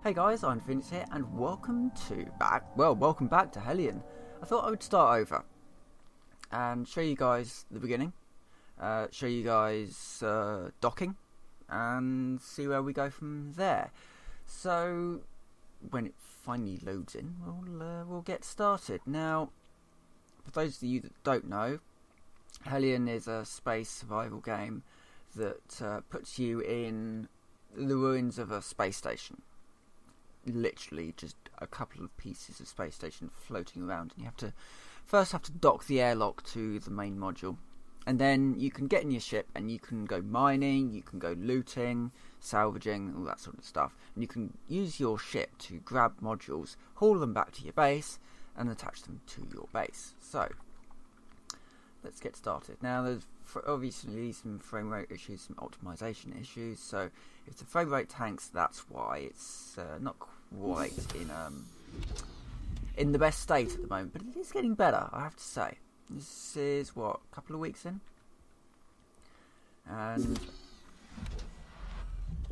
Hey guys, I'm Phoenix here, and welcome back to Hellion. I thought I would start over and show you guys the beginning, show you guys docking, and see where we go from there. So when it finally loads in, we'll get started. Now, for those of you that don't know, Hellion is a space survival game that puts you in the ruins of a space station. Literally just a couple of pieces of space station floating around, and you have to dock the airlock to the main module, and then you can get in your ship and you can go mining, you can go looting, salvaging, all that sort of stuff, and you can use your ship to grab modules, haul them back to your base and attach them to your base. So let's get started. Now, there's obviously some frame rate issues, some optimization issues. So if the frame rate tanks, that's why it's not quite in the best state at the moment. But it is getting better, I have to say. This is a couple of weeks in, and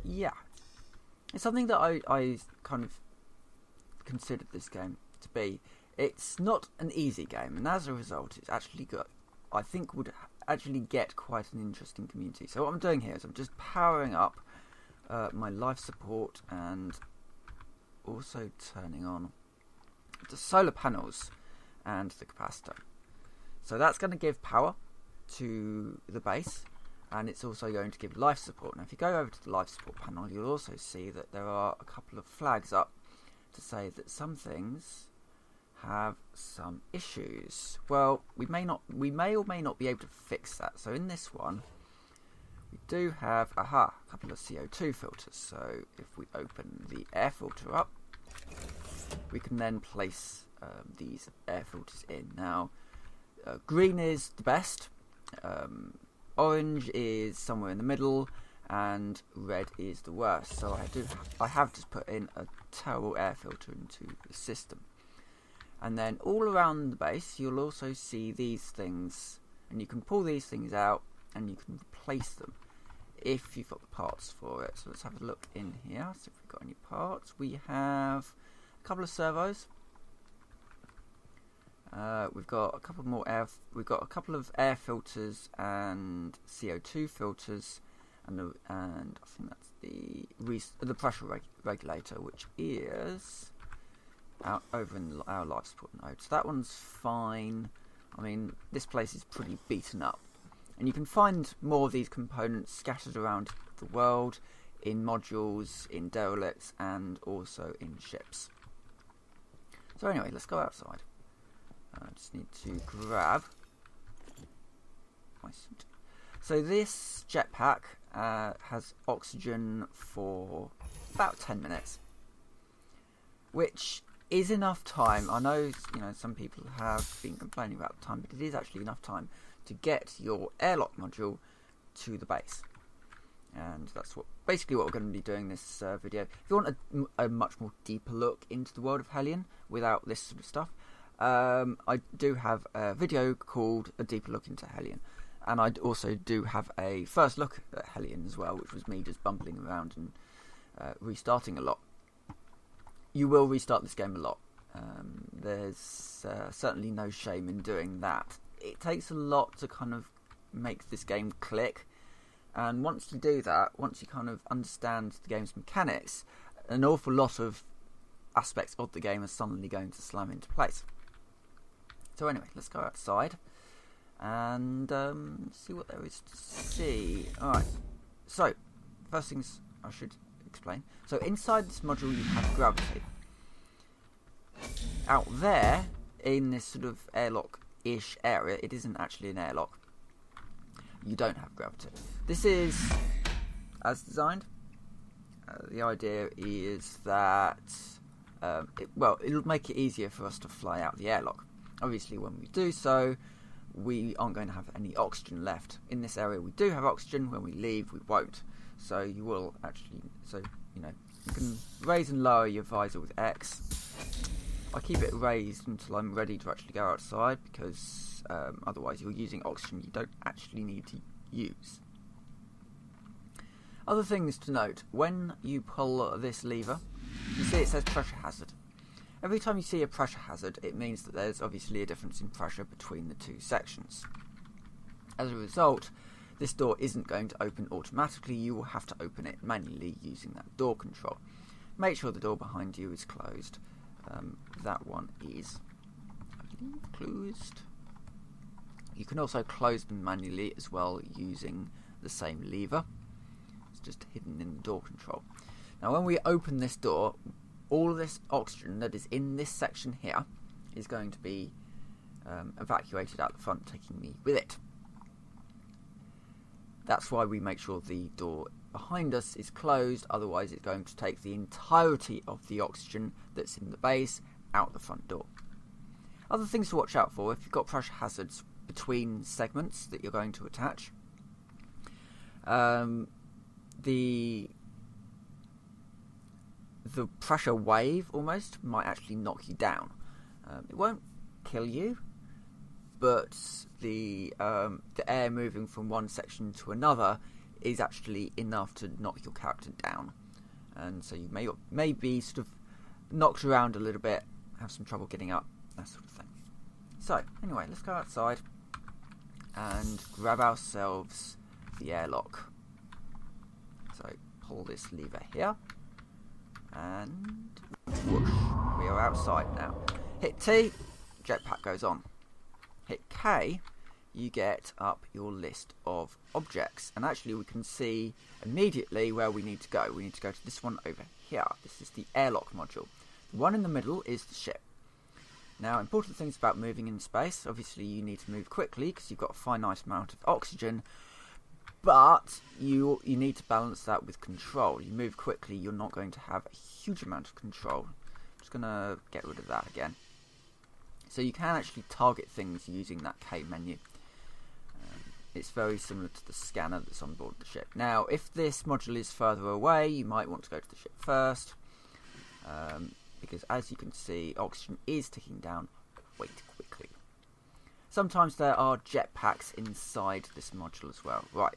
yeah, it's something that I kind of considered this game to be. It's not an easy game, and as a result, it's actually good. I think would actually get quite an interesting community. So what I'm doing here is I'm just powering up my life support and also turning on the solar panels and the capacitor. So that's going to give power to the base, and it's also going to give life support. Now if you go over to the life support panel, you'll also see that there are a couple of flags up to say that some things have some issues. Well, we may or may not be able to fix that. So in this one, we do have a couple of CO2 filters. So if we open the air filter up, we can then place these air filters in. Now, green is the best, orange is somewhere in the middle, and red is the worst. So I have just put in a terrible air filter into the system. And then all around the base, you'll also see these things, and you can pull these things out, and you can replace them if you've got the parts for it. So let's have a look in here, see if we've got any parts. We have a couple of servos. We've got a couple more we've got a couple of air filters and CO2 filters, and I think that's the pressure regulator, which is out over in our life support node. So that one's fine. I mean, this place is pretty beaten up, and you can find more of these components scattered around the world in modules, in derelicts, and also in ships. So anyway, let's go outside. I just need to grab my suit. So this jetpack has oxygen for about 10 minutes, which is enough time. I know, some people have been complaining about the time, but it is actually enough time to get your airlock module to the base. And that's basically what we're going to be doing this video. If you want a much more deeper look into the world of Hellion without this sort of stuff, I do have a video called A Deeper Look into Hellion. And I also do have a first look at Hellion as well, which was me just bumbling around and restarting a lot. You will restart this game a lot. There's certainly no shame in doing that. It takes a lot to kind of make this game click, and once you do that, once you kind of understand the game's mechanics, an awful lot of aspects of the game are suddenly going to slam into place. So anyway, let's go outside and see what there is to see. Alright, so first things I should explain. So inside this module you have gravity. Out there, in this sort of airlock-ish area, it isn't actually an airlock. You don't have gravity. This is as designed. The idea is that it'll make it easier for us to fly out the airlock. Obviously, when we do so, we aren't going to have any oxygen left. In this area, we do have oxygen. When we leave, we won't. So you will actually, you can raise and lower your visor with X. I keep it raised until I'm ready to actually go outside, because otherwise you're using oxygen you don't actually need to use. Other things to note: when you pull this lever, You see it says pressure hazard. Every time you see a pressure hazard, it means that there's obviously a difference in pressure between the two sections. As a result, this door isn't going to open automatically. You will have to open it manually using that door control. Make sure the door behind you is closed. That one is, I believe, closed. You can also close them manually as well using the same lever. It's just hidden in the door control. Now when we open this door, all of this oxygen that is in this section here is going to be evacuated out the front, taking me with it. That's why we make sure the door behind us is closed, otherwise it's going to take the entirety of the oxygen that's in the base out the front door. Other things to watch out for: if you've got pressure hazards between segments that you're going to attach, the pressure wave almost might actually knock you down. It won't kill you, but the air moving from one section to another is actually enough to knock your character down, and so you may be sort of knocked around a little bit, have some trouble getting up, that sort of thing. So anyway, let's go outside and grab ourselves the airlock. So pull this lever here, and whoosh, we are outside now. Hit T, jetpack goes on. Hit K, you get up your list of objects, and actually we can see immediately where we need to go. We need to go to this one over here. This is the airlock module. The one in the middle is the ship. Now, important things about moving in space: obviously you need to move quickly because you've got a finite amount of oxygen, but you need to balance that with control. You move quickly, you're not going to have a huge amount of control. I'm just going to get rid of that again. So you can actually target things using that K menu. It's very similar to the scanner that's on board the ship. Now, if this module is further away, you might want to go to the ship first, because as you can see, oxygen is ticking down quite quickly. Sometimes there are jetpacks inside this module as well. Right,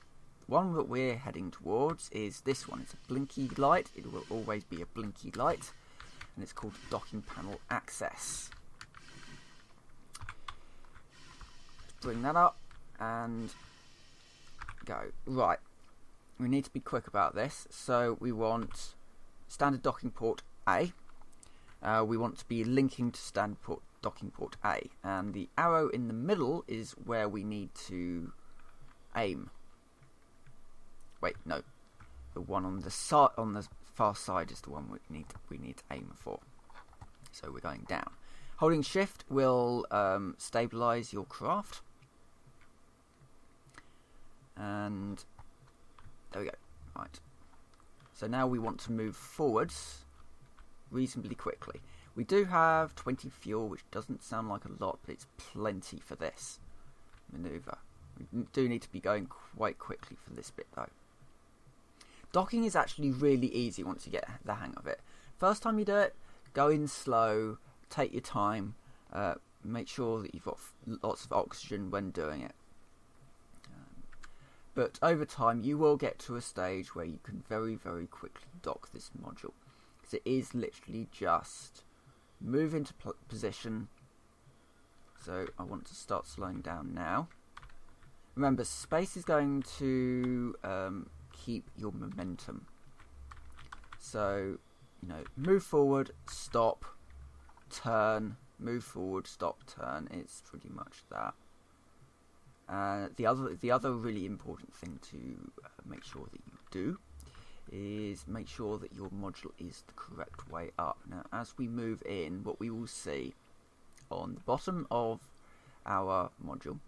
the one that we're heading towards is this one. It's a blinky light. It will always be a blinky light, and it's called docking panel access. Bring that up and go. Right, we need to be quick about this, so we want standard docking port A. We want to be linking to standard docking port A, and the arrow in the middle is where we need to aim. Wait, no, the one on the far side is the one we need to aim for. So we're going down. Holding shift will stabilize your craft. And there we go. Right. So now we want to move forwards reasonably quickly. We do have 20 fuel, which doesn't sound like a lot, but it's plenty for this maneuver. We do need to be going quite quickly for this bit though. Docking is actually really easy once you get the hang of it. First time you do it, go in slow, take your time, make sure that you've got lots of oxygen when doing it. But over time you will get to a stage where you can very, very quickly dock this module. Because it is literally just move into position. So I want to start slowing down now. Remember, space is going to keep your momentum. So, move forward, stop, turn, move forward, stop, turn. It's pretty much that. The other really important thing to make sure that you do is make sure that your module is the correct way up. Now, as we move in, what we will see on the bottom of our module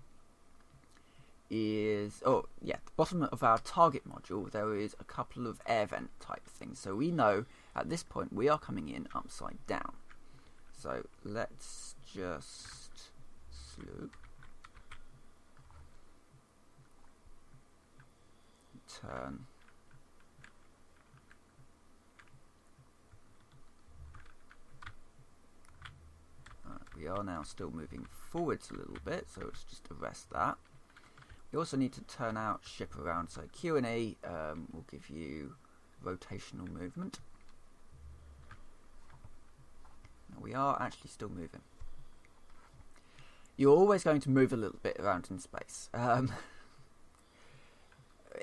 is, the bottom of our target module, there is a couple of air vent type things. So we know at this point we are coming in upside down. So let's just slow. Turn. We are now still moving forwards a little bit, so let's just arrest that. We also need to turn our ship around, so Q and E will give you rotational movement. are actually still moving. You're always going to move a little bit around in space.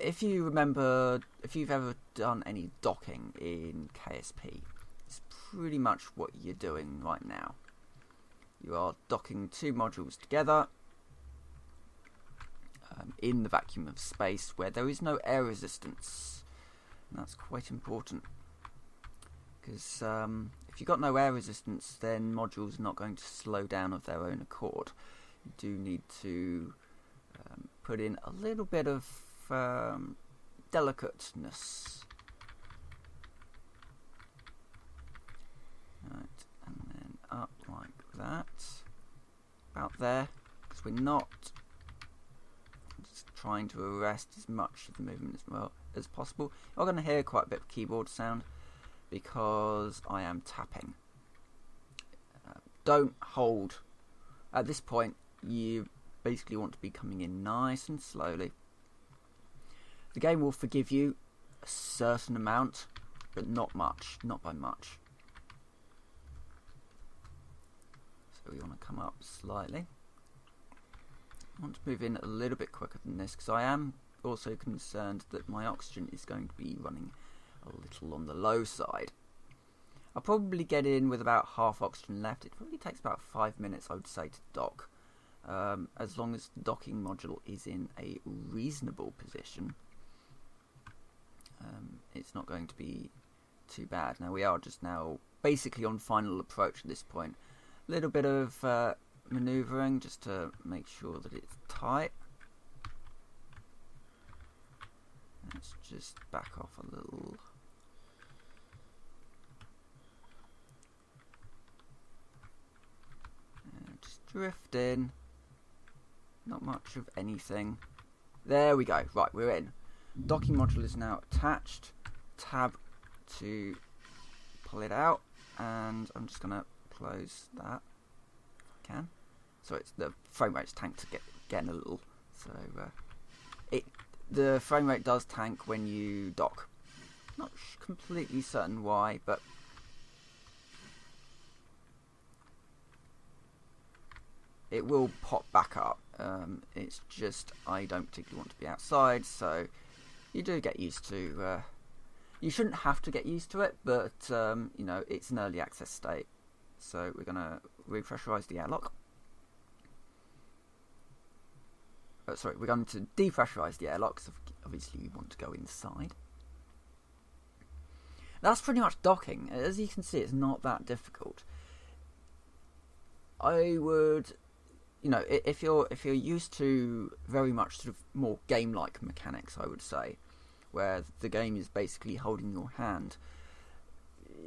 If you remember, if you've ever done any docking in KSP, it's pretty much what you're doing right now. You are docking two modules together in the vacuum of space where there is no air resistance. And that's quite important, because if you've got no air resistance, then modules are not going to slow down of their own accord. You do need to put in a little bit of delicateness. Right, and then up like that. About there, because we're not just trying to arrest as much of the movement as well as possible. You're going to hear quite a bit of keyboard sound because I am tapping. Don't hold. At this point, you basically want to be coming in nice and slowly. The game will forgive you a certain amount, but not much, not by much. So we want to come up slightly. I want to move in a little bit quicker than this, because I am also concerned that my oxygen is going to be running a little on the low side. I'll probably get in with about half oxygen left. It probably takes about 5 minutes, I would say, to dock. As long as the docking module is in a reasonable position, it's not going to be too bad. Now we are just now basically on final approach at this point. A little bit of manoeuvring just to make sure that it's tight. Let's just back off a little. Just drift in. Not much of anything. There we go. Right, we're in. Docking module is now attached. Tab to pull it out, and I'm just going to close that. If I can. So it's the frame rate's tanked to getting a little. So the frame rate does tank when you dock. Not completely certain why, but it will pop back up. It's just I don't particularly want to be outside, so you do get used to. You shouldn't have to get used to it, but you know, it's an early access state. So we're going to repressurize the airlock. Sorry, we're going to depressurize the airlock, because obviously we want to go inside. That's pretty much docking. As you can see, it's not that difficult. I would, you know, if you're used to very much sort of more game-like mechanics, I would say, where the game is basically holding your hand,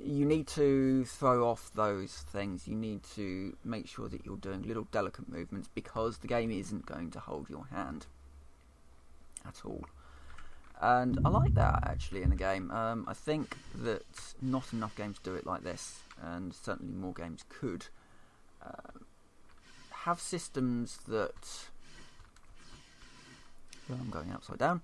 you need to throw off those things. You need to make sure that you're doing little delicate movements, because the game isn't going to hold your hand at all. And I like that actually in a game. I think that not enough games do it like this, and certainly more games could have systems that. Well, I'm going upside down.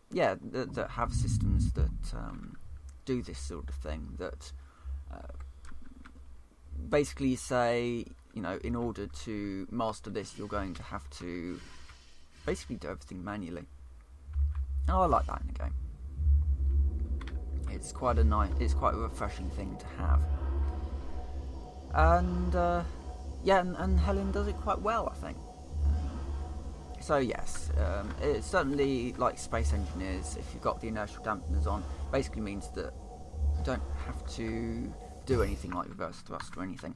Yeah, that have systems that do this sort of thing, that basically say, you know, in order to master this, you're going to have to basically do everything manually. Oh, I like that in a game. It's quite a refreshing thing to have. And yeah, and Hellion does it quite well, I think. So yes, it's certainly like Space Engineers. If you've got the inertial dampeners on, basically means that you don't have to do anything like reverse thrust or anything.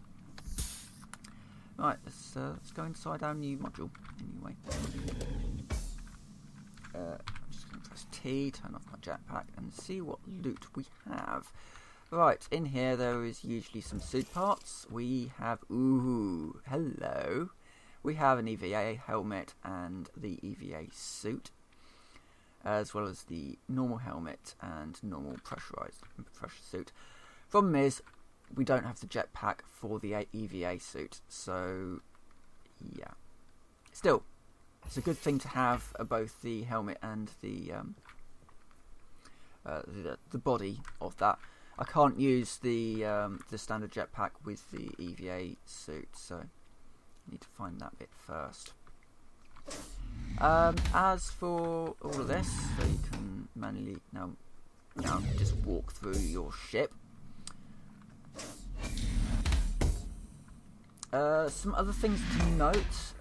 Right, let's go inside our new module anyway. I'm just going to press T, turn off my jetpack, and see what loot we have. Right, in here there is usually some suit parts. We have, ooh, hello. We have an EVA helmet and the EVA suit, as well as the normal helmet and normal pressure suit. Problem is, we don't have the jetpack for the EVA suit, so yeah. Still, it's a good thing to have both the helmet and the the body of that. I can't use the standard jetpack with the EVA suit, so I need to find that bit first. As for all of this, so you can manually now just walk through your ship. Some other things to note.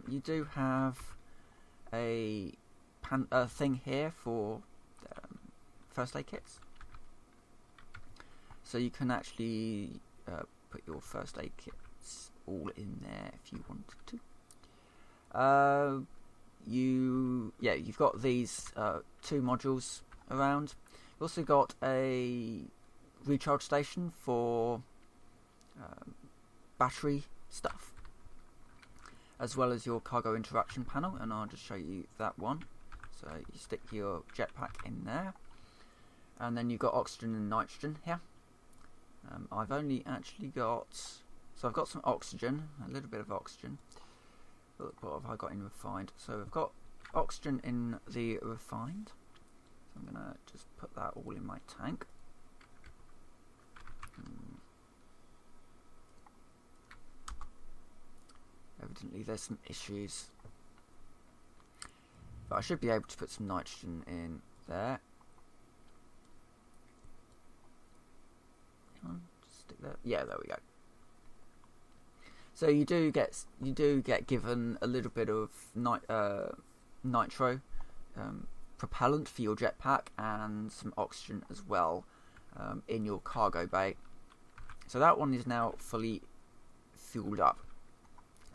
You do have a thing here for first aid kits, so you can actually put your first aid kits all in there if you wanted to. You've got these 2 modules around. You've also got a recharge station for battery stuff, as well as your cargo interaction panel, and I'll just show you that one. So you stick your jetpack in there, and then you've got oxygen and nitrogen here. I've only actually got, so I've got some oxygen, a little bit of oxygen. What have I got in refined? So I've got oxygen in the refined, so I'm gonna just put that all in my tank. Evidently there's some issues, but I should be able to put some nitrogen in there. Just stick there. Yeah, there we go. So you do get given a little bit of nitro propellant for your jetpack, and some oxygen as well in your cargo bay. So that one is now fully fueled up.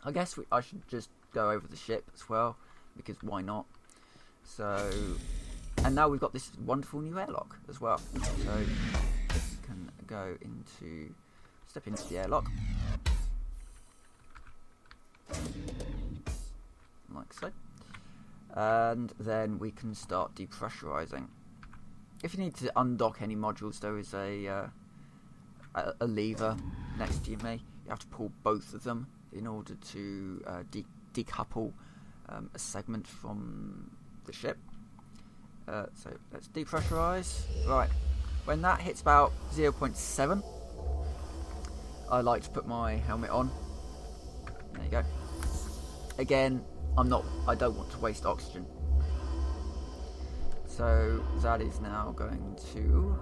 I guess I should just go over the ship as well, because why not? So, and now we've got this wonderful new airlock as well. So you can step into the airlock, like so, and then we can start depressurizing. If you need to undock any modules, there is a lever next to you. You have to pull both of them in order to decouple a segment from the ship. So let's depressurize. Right, when that hits about 0.7, I like to put my helmet on. There you go. Again, I don't want to waste oxygen, so that is now going to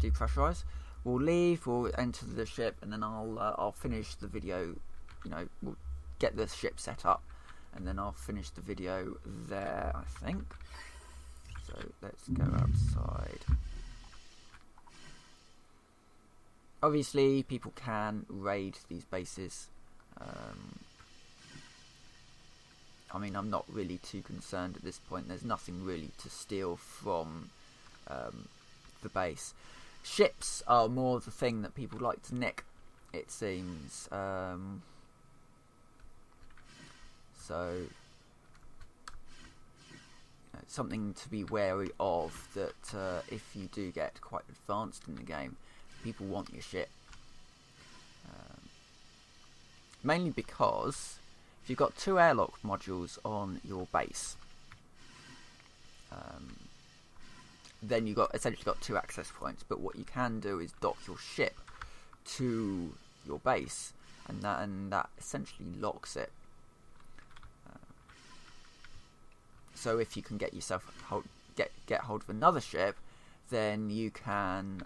depressurize. We'll leave, we'll enter the ship, and then I'll finish the video. We'll get the ship set up, and then I'll finish the video there, I think. So let's go outside. Obviously, people can raid these bases. I mean, I'm not really too concerned at this point. There's nothing really to steal from the base. Ships are more the thing that people like to nick, it seems. So something to be wary of, that if you do get quite advanced in the game, people want your ship. Mainly because if you've got 2 airlock modules on your base, then you've essentially got 2 access points. But what you can do is dock your ship to your base, and that essentially locks it. So if you can get yourself get hold of another ship, then you can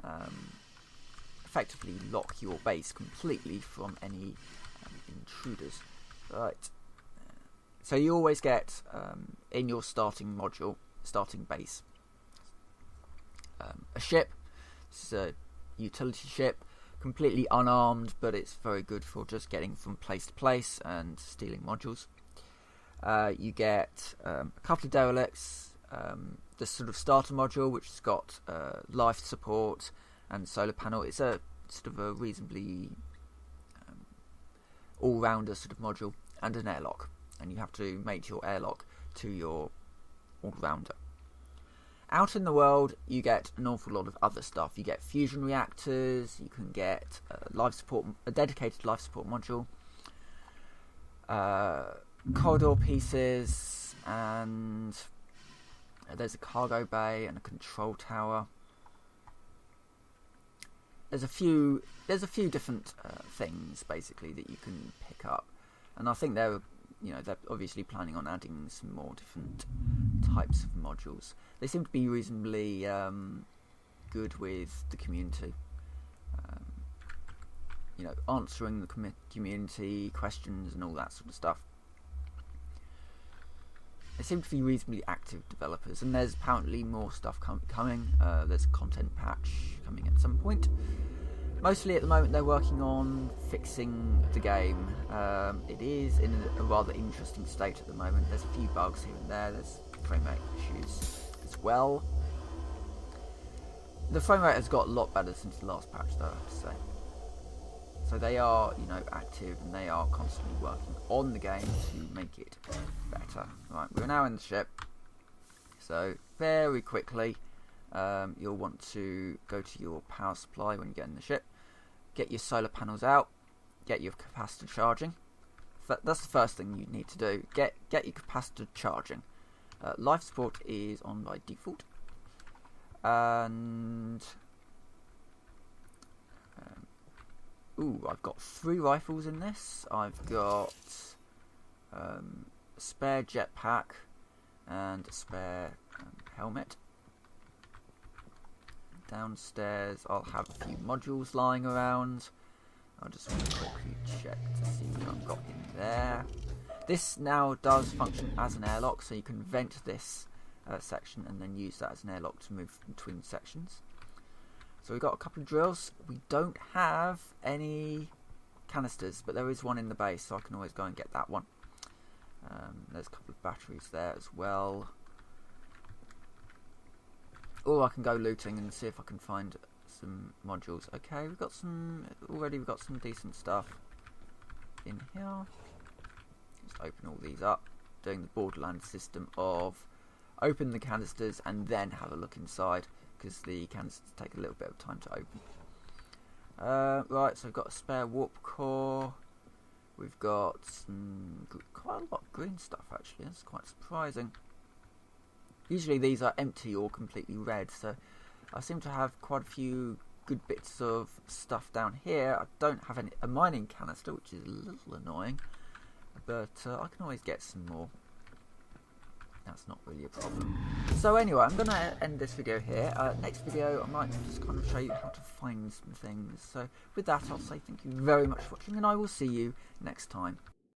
effectively lock your base completely from any intruders. Right. So you always get in your starting base, a ship. This is a utility ship, completely unarmed, but it's very good for just getting from place to place and stealing modules. You get a couple of derelicts, the sort of starter module, which has got life support and solar panel. It's a sort of a reasonably all-rounder sort of module, and an airlock, and you have to make your airlock to your all-rounder. Out in the world, you get an awful lot of other stuff. You get fusion reactors, you can get a dedicated life support module, corridor pieces, and There's a cargo bay and a control tower. There's a few different things basically that you can pick up, and I think they're obviously planning on adding some more different types of modules. They seem to be reasonably good with the community. Answering the community questions and all that sort of stuff. They seem to be reasonably active developers, and there's apparently more stuff coming. There's a content patch coming at some point. Mostly at the moment they're working on fixing the game. It is in a rather interesting state at the moment. There's a few bugs here and there. There's frame rate issues as well. The frame rate has got a lot better since the last patch, though, I have to say. So they are, active, and they are constantly working on the game to make it better. Right, we're now in the ship. So very quickly, you'll want to go to your power supply when you get in the ship. Get your solar panels out. Get your capacitor charging. That's the first thing you need to do. Get your capacitor charging. Life support is on by default. And I've got 3 rifles in this. I've got a spare jetpack and a spare helmet. Downstairs I'll have a few modules lying around. I'll just want to quickly check to see what I've got in there. This now does function as an airlock, so you can vent this section and then use that as an airlock to move between sections. So we've got a couple of drills. We don't have any canisters, but there is one in the base, so I can always go and get that one. There's a couple of batteries there as well. Or I can go looting and see if I can find some modules. Okay, we've got some decent stuff in here. Just open all these up, doing the Borderlands system of open the canisters and then have a look inside, because the canisters take a little bit of time to open. Right, so we've got a spare warp core. We've got quite a lot of green stuff actually. That's quite surprising. Usually these are empty or completely red, so I seem to have quite a few good bits of stuff down here. I don't have a mining canister, which is a little annoying, but I can always get some more. That's not really a problem. So anyway, I'm going to end this video here. Next video I might just kind of show you how to find some things. So with that, I'll say thank you very much for watching, and I will see you next time.